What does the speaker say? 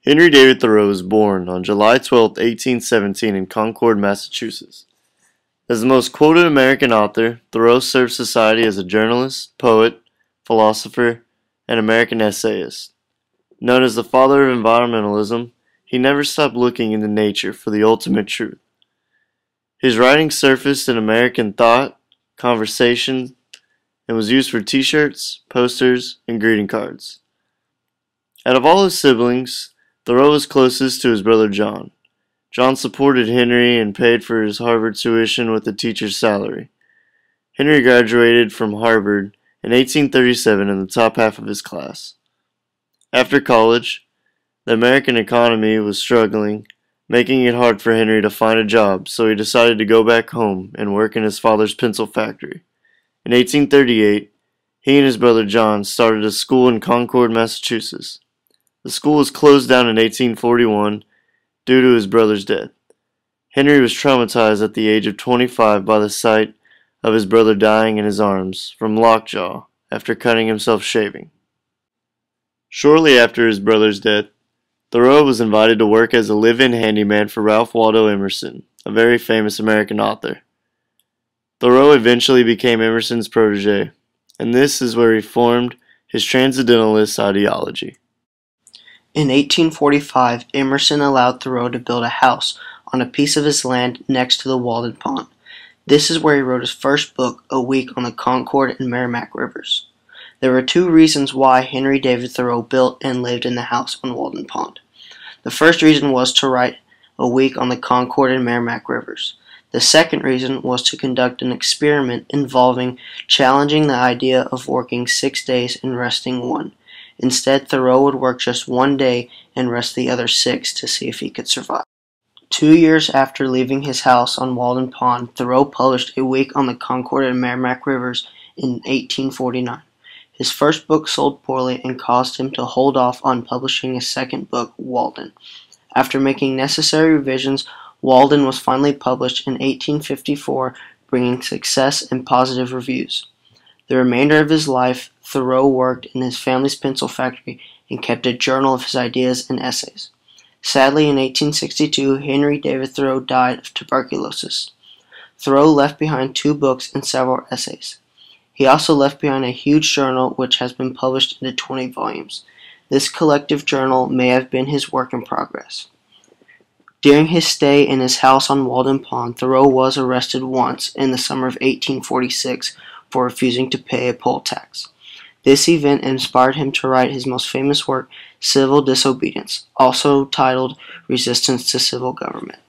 Henry David Thoreau was born on July 12, 1817 in Concord, Massachusetts. As the most quoted American author, Thoreau served society as a journalist, poet, philosopher, and American essayist. Known as the father of environmentalism, he never stopped looking into nature for the ultimate truth. His writings surfaced in American thought, conversation, and was used for t-shirts, posters, and greeting cards. Out of all his siblings, Thoreau was closest to his brother John. John supported Henry and paid for his Harvard tuition with a teacher's salary. Henry graduated from Harvard in 1837 in the top half of his class. After college, the American economy was struggling, making it hard for Henry to find a job, so he decided to go back home and work in his father's pencil factory. In 1838, he and his brother John started a school in Concord, Massachusetts. The school was closed down in 1841 due to his brother's death. Henry was traumatized at the age of 25 by the sight of his brother dying in his arms from lockjaw after cutting himself shaving. Shortly after his brother's death, Thoreau was invited to work as a live-in handyman for Ralph Waldo Emerson, a very famous American author. Thoreau eventually became Emerson's protege, and this is where he formed his transcendentalist ideology. In 1845, Emerson allowed Thoreau to build a house on a piece of his land next to the Walden Pond. This is where he wrote his first book, A Week on the Concord and Merrimack Rivers. There were two reasons why Henry David Thoreau built and lived in the house on Walden Pond. The first reason was to write A Week on the Concord and Merrimack Rivers. The second reason was to conduct an experiment involving challenging the idea of working 6 days and resting one. Instead, Thoreau would work just 1 day and rest the other 6 to see if he could survive. 2 years after leaving his house on Walden Pond, Thoreau published A Week on the Concord and Merrimack Rivers in 1849. His first book sold poorly and caused him to hold off on publishing his second book, Walden. After making necessary revisions, Walden was finally published in 1854, bringing success and positive reviews. The remainder of his life, Thoreau worked in his family's pencil factory and kept a journal of his ideas and essays. Sadly, in 1862, Henry David Thoreau died of tuberculosis. Thoreau left behind 2 books and several essays. He also left behind a huge journal which has been published into 20 volumes. This collective journal may have been his work in progress. During his stay in his house on Walden Pond, Thoreau was arrested once in the summer of 1846 for refusing to pay a poll tax. This event inspired him to write his most famous work, Civil Disobedience, also titled Resistance to Civil Government.